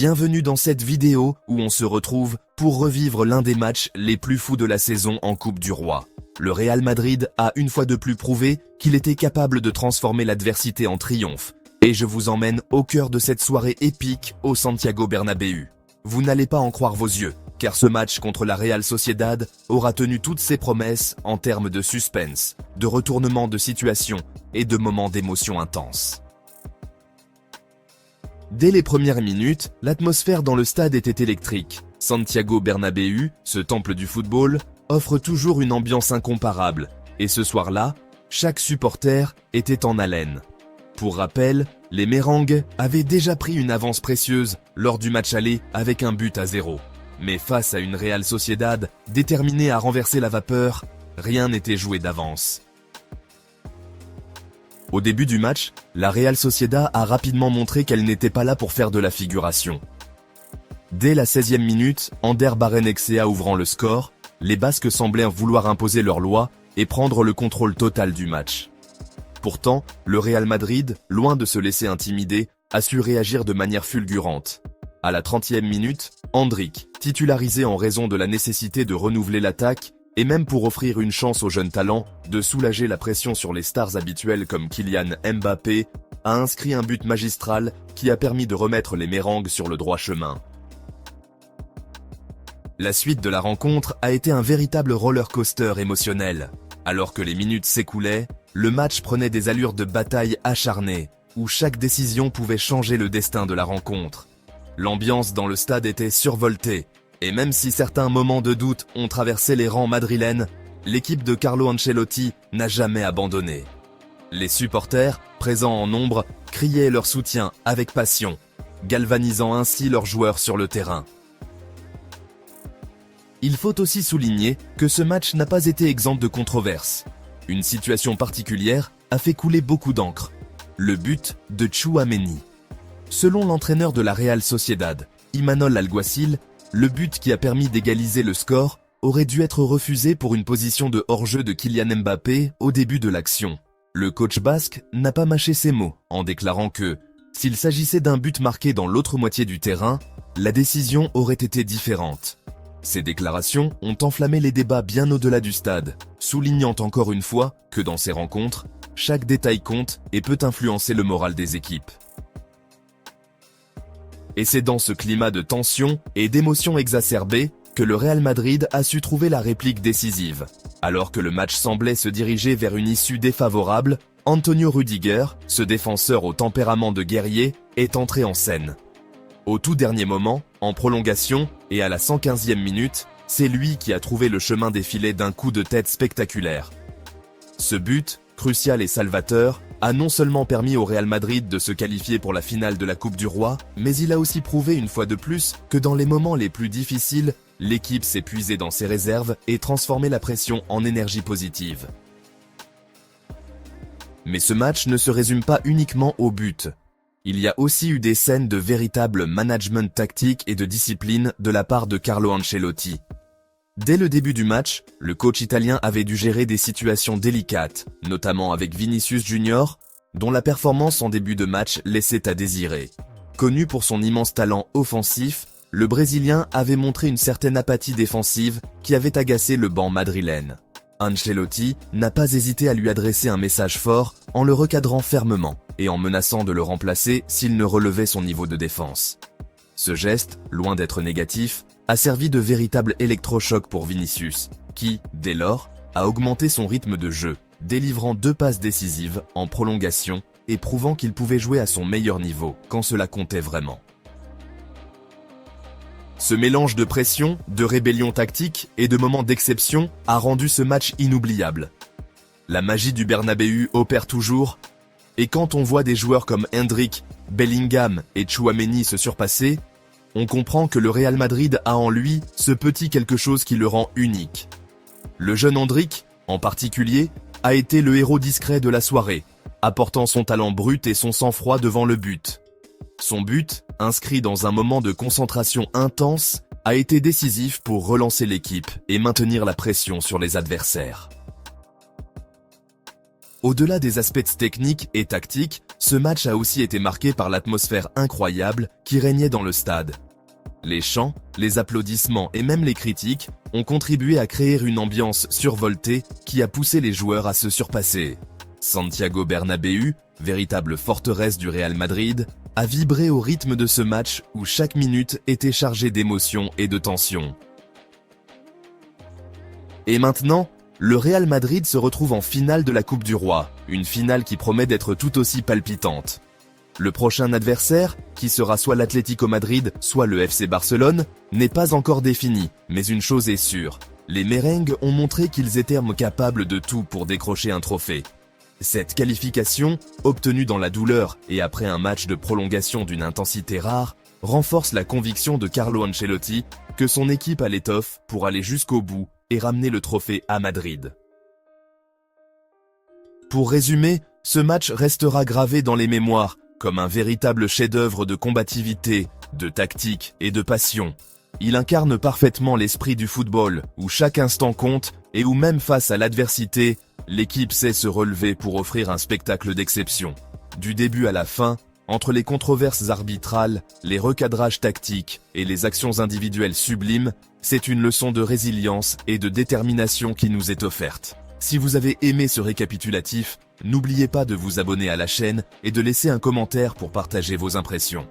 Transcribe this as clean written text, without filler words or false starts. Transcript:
Bienvenue dans cette vidéo où on se retrouve pour revivre l'un des matchs les plus fous de la saison en Coupe du Roi. Le Real Madrid a une fois de plus prouvé qu'il était capable de transformer l'adversité en triomphe. Et je vous emmène au cœur de cette soirée épique au Santiago Bernabéu. Vous n'allez pas en croire vos yeux, car ce match contre la Real Sociedad aura tenu toutes ses promesses en termes de suspense, de retournement de situation et de moments d'émotion intense. Dès les premières minutes, l'atmosphère dans le stade était électrique. Santiago Bernabéu, ce temple du football, offre toujours une ambiance incomparable. Et ce soir-là, chaque supporter était en haleine. Pour rappel, les Merengues avaient déjà pris une avance précieuse lors du match aller avec un but à 0. Mais face à une Real Sociedad déterminée à renverser la vapeur, rien n'était joué d'avance. Au début du match, la Real Sociedad a rapidement montré qu'elle n'était pas là pour faire de la figuration. Dès la 16e minute, Ander Barrenechea ouvrant le score, les Basques semblaient vouloir imposer leur loi et prendre le contrôle total du match. Pourtant, le Real Madrid, loin de se laisser intimider, a su réagir de manière fulgurante. À la 30e minute, Endrick, titularisé en raison de la nécessité de renouveler l'attaque, et même pour offrir une chance aux jeunes talents de soulager la pression sur les stars habituelles comme Kylian Mbappé, a inscrit un but magistral qui a permis de remettre les Merengues sur le droit chemin. La suite de la rencontre a été un véritable roller coaster émotionnel. Alors que les minutes s'écoulaient, le match prenait des allures de bataille acharnée, où chaque décision pouvait changer le destin de la rencontre. L'ambiance dans le stade était survoltée, et même si certains moments de doute ont traversé les rangs madrilènes, l'équipe de Carlo Ancelotti n'a jamais abandonné. Les supporters, présents en nombre, criaient leur soutien avec passion, galvanisant ainsi leurs joueurs sur le terrain. Il faut aussi souligner que ce match n'a pas été exempt de controverses. Une situation particulière a fait couler beaucoup d'encre. Le but de Tchouaméni. Selon l'entraîneur de la Real Sociedad, Imanol Alguacil, le but qui a permis d'égaliser le score aurait dû être refusé pour une position de hors-jeu de Kylian Mbappé au début de l'action. Le coach basque n'a pas mâché ses mots en déclarant que, s'il s'agissait d'un but marqué dans l'autre moitié du terrain, la décision aurait été différente. Ces déclarations ont enflammé les débats bien au-delà du stade, soulignant encore une fois que dans ces rencontres, chaque détail compte et peut influencer le moral des équipes. Et c'est dans ce climat de tension et d'émotions exacerbées que le Real Madrid a su trouver la réplique décisive. Alors que le match semblait se diriger vers une issue défavorable, Antonio Rüdiger, ce défenseur au tempérament de guerrier, est entré en scène. Au tout dernier moment, en prolongation et à la 115e minute, c'est lui qui a trouvé le chemin des filets d'un coup de tête spectaculaire. Ce but, crucial et salvateur, a non seulement permis au Real Madrid de se qualifier pour la finale de la Coupe du Roi, mais il a aussi prouvé une fois de plus que dans les moments les plus difficiles, l'équipe s'est puisée dans ses réserves et transformé la pression en énergie positive. Mais ce match ne se résume pas uniquement au but. Il y a aussi eu des scènes de véritable management tactique et de discipline de la part de Carlo Ancelotti. Dès le début du match, le coach italien avait dû gérer des situations délicates, notamment avec Vinicius Junior, dont la performance en début de match laissait à désirer. Connu pour son immense talent offensif, le Brésilien avait montré une certaine apathie défensive qui avait agacé le banc madrilène. Ancelotti n'a pas hésité à lui adresser un message fort en le recadrant fermement et en menaçant de le remplacer s'il ne relevait son niveau de défense. Ce geste, loin d'être négatif, a servi de véritable électrochoc pour Vinicius, qui, dès lors, a augmenté son rythme de jeu, délivrant 2 passes décisives en prolongation et prouvant qu'il pouvait jouer à son meilleur niveau quand cela comptait vraiment. Ce mélange de pression, de rébellion tactique et de moments d'exception a rendu ce match inoubliable. La magie du Bernabéu opère toujours, et quand on voit des joueurs comme Endrick, Bellingham et Tchouaméni se surpasser, on comprend que le Real Madrid a en lui ce petit quelque chose qui le rend unique. Le jeune Endrick, en particulier, a été le héros discret de la soirée, apportant son talent brut et son sang-froid devant le but. Son but, inscrit dans un moment de concentration intense, a été décisif pour relancer l'équipe et maintenir la pression sur les adversaires. Au-delà des aspects techniques et tactiques, ce match a aussi été marqué par l'atmosphère incroyable qui régnait dans le stade. Les chants, les applaudissements et même les critiques ont contribué à créer une ambiance survoltée qui a poussé les joueurs à se surpasser. Santiago Bernabéu, véritable forteresse du Real Madrid, a vibré au rythme de ce match où chaque minute était chargée d'émotion et de tension. Et maintenant, le Real Madrid se retrouve en finale de la Coupe du Roi, une finale qui promet d'être tout aussi palpitante. Le prochain adversaire, qui sera soit l'Atlético Madrid, soit le FC Barcelone, n'est pas encore défini, mais une chose est sûre, les merengues ont montré qu'ils étaient capables de tout pour décrocher un trophée. Cette qualification, obtenue dans la douleur et après un match de prolongation d'une intensité rare, renforce la conviction de Carlo Ancelotti que son équipe a l'étoffe pour aller jusqu'au bout et ramener le trophée à Madrid. Pour résumer, ce match restera gravé dans les mémoires comme un véritable chef-d'œuvre de combativité, de tactique et de passion. Il incarne parfaitement l'esprit du football, où chaque instant compte et où même face à l'adversité, l'équipe sait se relever pour offrir un spectacle d'exception. Du début à la fin, entre les controverses arbitrales, les recadrages tactiques et les actions individuelles sublimes, c'est une leçon de résilience et de détermination qui nous est offerte. Si vous avez aimé ce récapitulatif, n'oubliez pas de vous abonner à la chaîne et de laisser un commentaire pour partager vos impressions.